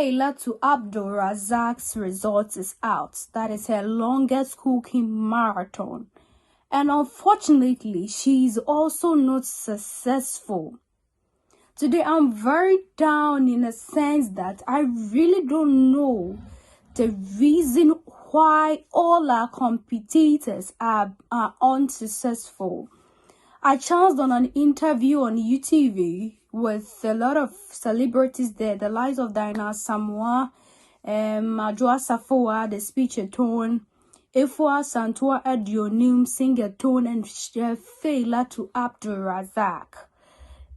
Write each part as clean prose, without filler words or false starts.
Failatu Abdul-Razak's result is out. That is her longest cooking marathon. And unfortunately, she is also not successful. Today, I'm very down in a sense that I really don't know the reason why all our competitors are unsuccessful. I chanced on an interview on UTV with a lot of celebrities there, the likes of Diana Samoa, Adwoa Safoa, the speech-a-thon, Efua Santua Adionim, sing-a-thon, and Failatu Abdul-Razak.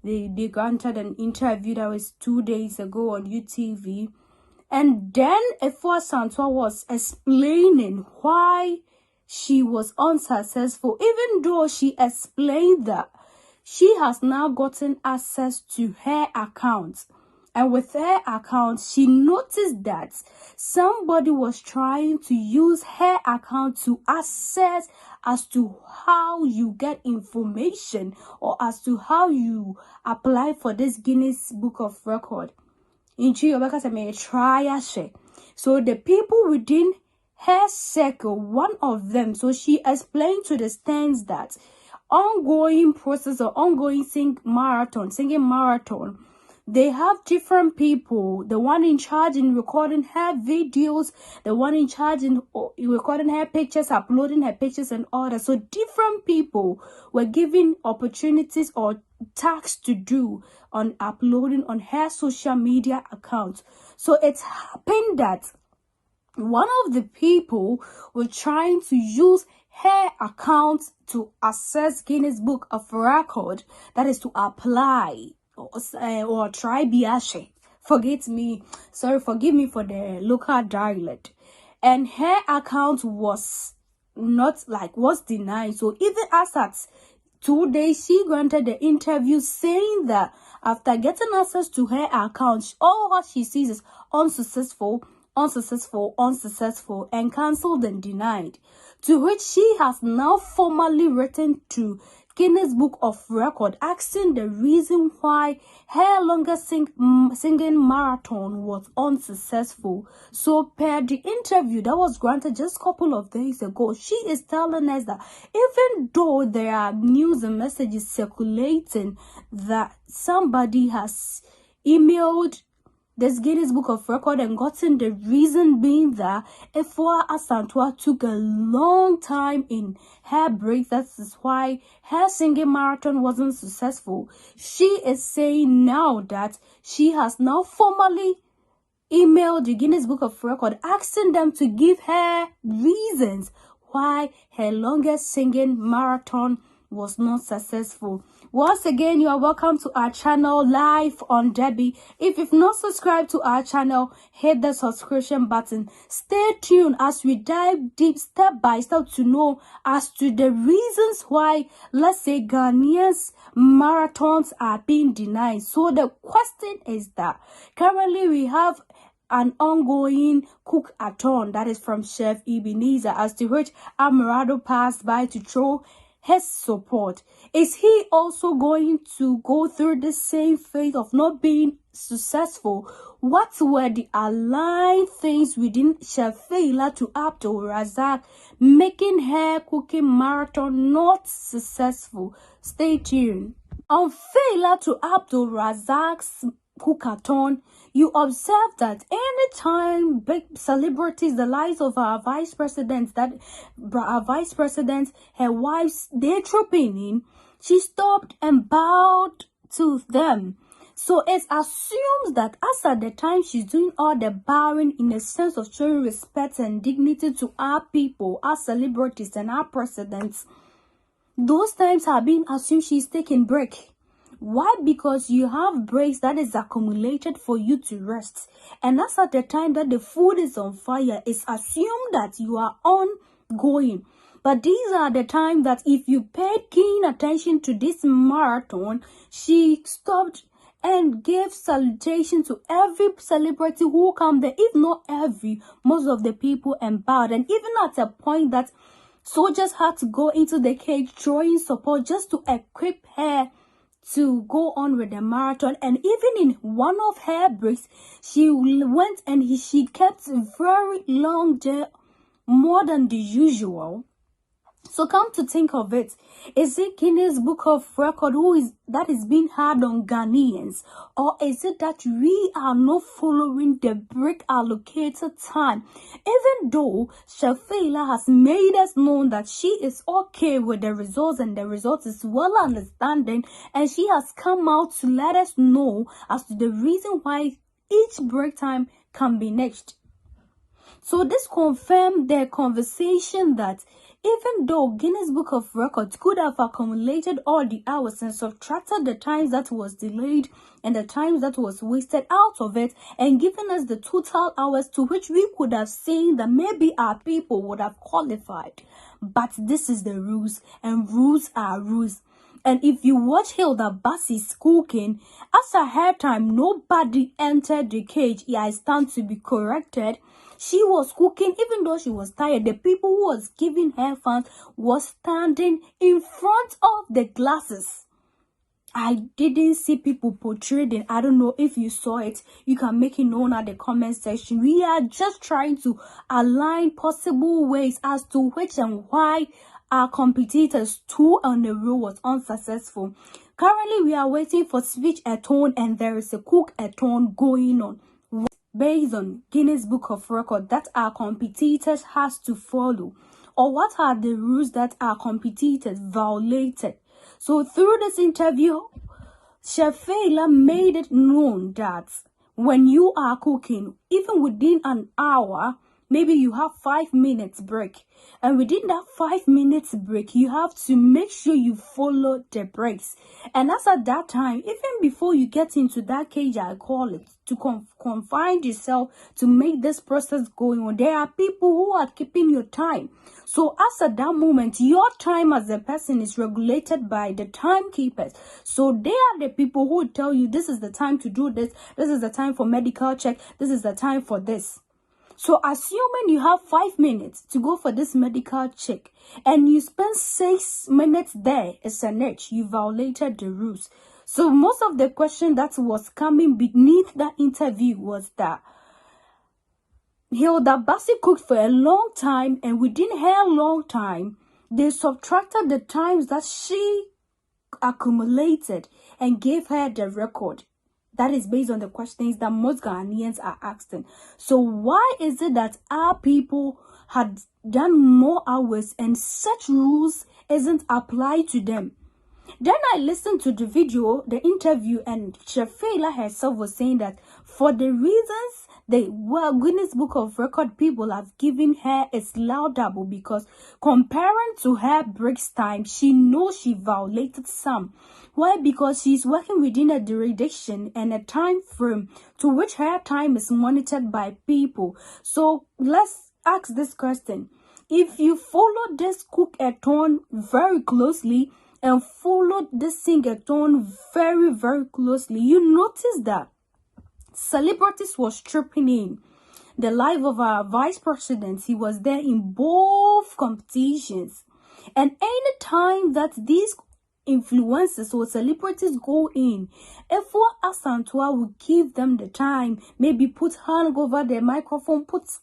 They granted an interview that was 2 days ago on UTV. And then Efua Santua was explaining why she was unsuccessful, even though she explained that she has now gotten access to her account. And with her account, she noticed that somebody was trying to use her account to access as to how you get information or as to how you apply for this Guinness Book of Record. So the people within her circle, one of them, so she explained to the stands that ongoing process or ongoing singing marathon, they have different people, the one in charge in recording her videos, the one in charge in recording her pictures, uploading her pictures and all that. So different people were given opportunities or tasks to do on uploading on her social media account. So it happened that one of the people were trying to use her account to access Guinness Book of Record, that is to apply or try biashe. Forgive me for the local dialect. And her account was denied. So even as at 2 days, she granted the interview saying that after getting access to her account, all what she sees is unsuccessful, and cancelled and denied. To which she has now formally written to Guinness Book of Record asking the reason why her longest singing marathon was unsuccessful. So per the interview that was granted just a couple of days ago, she is telling us that even though there are news and messages circulating that somebody has emailed this Guinness Book of Record and gotten the reason being that Efua Santua took a long time in her break, that is why her singing marathon wasn't successful. She is saying now that she has now formally emailed the Guinness Book of Record asking them to give her reasons why her longest singing marathon was not successful. Once again, you are welcome to our channel live on Debbie. If you've not subscribed to our channel, hit the subscription button. Stay tuned as we dive deep step by step to know as to the reasons why, let's say, Ghanaians marathons are being denied. So the question is that currently we have an ongoing Cook-A-Thon that is from Chef Ebenezer, as to which Amarado passed by to throw his support. Is he also going to go through the same fate of not being successful? What were the aligned things within Chef Failatu Abdul-Razak making her cooking marathon not successful? Stay tuned. On Failatu Abdul-Razak's Cook-A-Thon, you observe that anytime big celebrities, the likes of our vice presidents, her wives, they're trooping in, she stopped and bowed to them. So it assumes that as at the time she's doing all the bowing in a sense of showing respect and dignity to our people, our celebrities and our presidents, those times have been assumed she's taking break. Why? Because you have breaks that is accumulated for you to rest. And that's at the time that the food is on fire. It's assumed that you are ongoing. But these are the times that if you paid keen attention to this marathon, she stopped and gave salutation to every celebrity who come there. If not every, most of the people, and bowed. And even at a point that soldiers had to go into the cage throwing support just to equip her to go on with the marathon. And even in one of her breaks, she went and she kept very long there, more than the usual. So come to think of it, is it Guinness Book of Record that is being hard on Ghanaians, or is it that we are not following the break allocated time? Even though Shafela has made us know that she is okay with the results and the results is well understanding, and she has come out to let us know as to the reason why each break time can be next. So this confirmed the conversation that even though Guinness Book of Records could have accumulated all the hours and subtracted the times that was delayed and the times that was wasted out of it and given us the total hours to which we could have seen that maybe our people would have qualified. But this is the rules, and rules are rules. And if you watch Hilda Bassi's cooking, as a her time, nobody entered the cage. I stand to be corrected. She was cooking, even though she was tired. The people who was giving her fans was standing in front of the glasses. I didn't see people portrayed it. I don't know if you saw it. You can make it known at the comment section. We are just trying to align possible ways as to which and why our competitors 2 on a row was unsuccessful. Currently, we are waiting for Switch-A-Thon, and there is a Cook-A-Thon going on based on Guinness Book of Record that our competitors has to follow, or what are the rules that our competitors violated. So through this interview, Chef Faila made it known that when you are cooking, even within an hour, maybe you have 5 minutes break, and within that 5 minutes break, you have to make sure you follow the breaks. And as at that time, even before you get into that cage, I call it, to confine yourself to make this process going on, there are people who are keeping your time. So as at that moment, your time as a person is regulated by the timekeepers. So they are the people who tell you this is the time to do this, this is the time for medical check, this is the time for this. So assuming you have 5 minutes to go for this medical check and you spend 6 minutes there, it's an edge. You violated the rules. So most of the question that was coming beneath that interview was that Hilda Bassi cooked for a long time, and within her long time, they subtracted the times that she accumulated and gave her the record. That is based on the questions that most Ghanaians are asking. So why is it that our people had done more hours and such rules isn't applied to them? Then I listened to the video, the interview, and Chef Faila herself was saying that for the reasons the Guinness Book of Record people have given her is laudable, because comparing to her breaks time, she knows she violated some. Why? Because she's working within a jurisdiction and a time frame to which her time is monitored by people. So let's ask this question. If you follow this Cook-A-Thon very closely and followed this Sing-A-Thon very, very closely, you notice that celebrities was tripping in. The life of our vice president, he was there in both competitions. And any time that these influencers or celebrities go in, if Asantua will give them the time, maybe put hand over the microphone, puts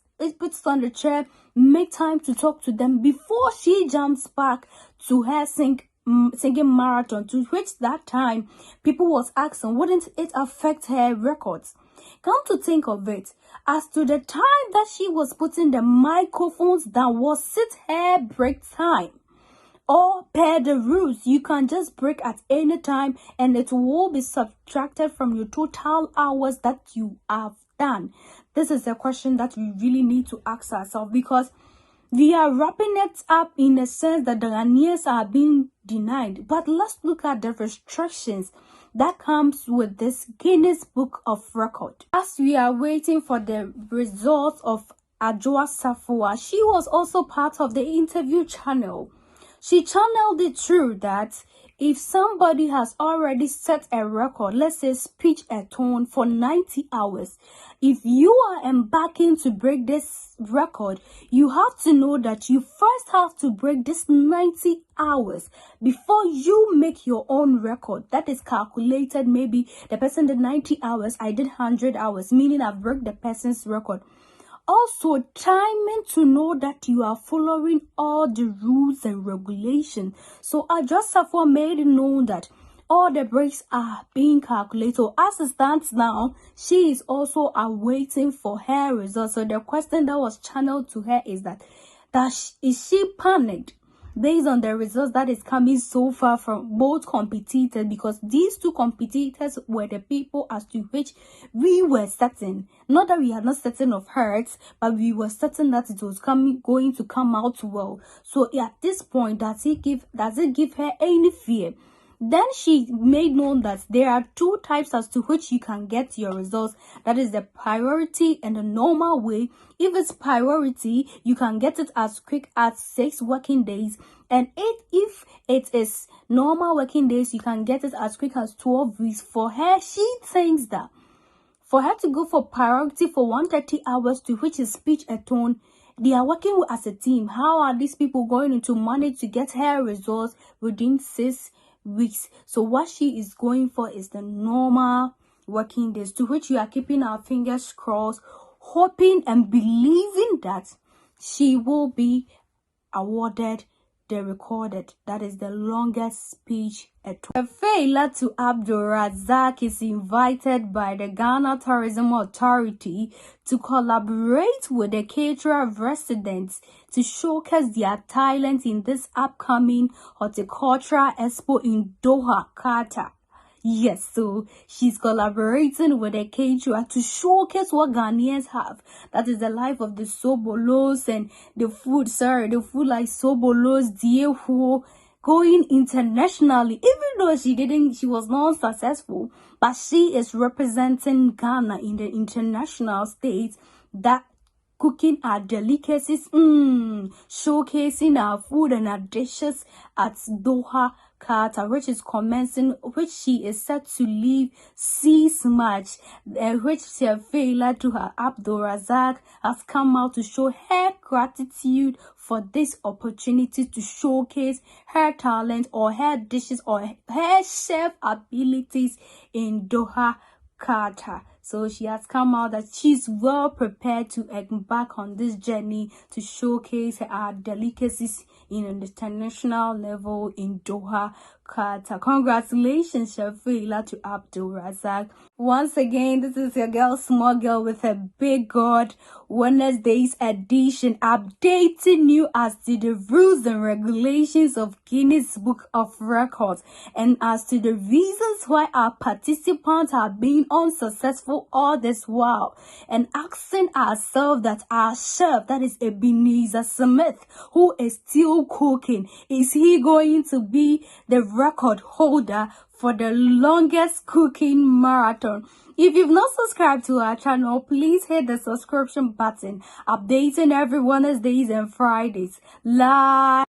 on the chair, make time to talk to them before she jumps back to her singing marathon, to which that time people was asking, wouldn't it affect her records? Come to think of it, as to the time that she was putting the microphones down, was it her break time? Or per the rules, you can just break at any time and it will be subtracted from your total hours that you have done? This is a question that we really need to ask ourselves, because we are wrapping it up in a sense that the Ghanaians are being denied. But let's look at the restrictions that comes with this Guinness Book of Record. As we are waiting for the results of Adjoa Safua, she was also part of the interview channel. She channeled it through that if somebody has already set a record, let's say speech-a-thon for 90 hours, if you are embarking to break this record, you have to know that you first have to break this 90 hours before you make your own record. That is calculated. Maybe the person did 90 hours, I did 100 hours, meaning I've broke the person's record. Also, timing to know that you are following all the rules and regulations. So Adjustafo made it known that all the breaks are being calculated. So as it stands now, she is also awaiting for her results. So the question that was channeled to her is that is she panicked based on the results that is coming so far from both competitors, because these two competitors were the people as to which we were certain, not that we had not certain of hers, but we were certain that it was going to come out well. So at this point, does it give her any fear? Then she made known that there are two types as to which you can get your results. That is the priority and the normal way. If it's priority, you can get it as quick as 6 working days. And if it is normal working days, you can get it as quick as 12 weeks. For her, she thinks that for her to go for priority for 130 hours, to which is speech-a-thon, they are working as a team. How are these people going to manage to get her results within 6 weeks? So what she is going for is the normal working days, to which we are keeping our fingers crossed, hoping and believing that she will be awarded the recorded, that is the longest speech at Failatu Abdul-Razak is invited by the Ghana Tourism Authority to collaborate with the caterer residents to showcase their talent in this upcoming horticultural expo in Doha, Qatar. Yes, so she's collaborating with a caterer to showcase what Ghanaians have. That is the life of the sobolos and the food like sobolos, dieho, going internationally. Even though she was not successful, but she is representing Ghana in the international stage, that cooking our delicacies, showcasing our food and our dishes at Doha, Qatar, which is commencing, which she is set to leave 6 March, which Failatu Abdul-Razak has come out to show her gratitude for this opportunity to showcase her talent or her dishes or her chef abilities in Doha, Qatar. So she has come out that she's well prepared to embark on this journey to showcase her delicacies in an international level in Doha, Qatar. Congratulations, Chef Failatu Abdul-Razak. Once again, this is your girl, Small Girl with a Big God, Wednesday's edition, updating you as to the rules and regulations of Guinness Book of Records and as to the reasons why our participants have been unsuccessful all this while, and asking ourselves that our chef, that is Ebenezer Smith, who is still cooking, is he going to be the record holder for the longest cooking marathon? If you've not subscribed to our channel, please hit the subscription button, updating every Wednesdays and Fridays. Like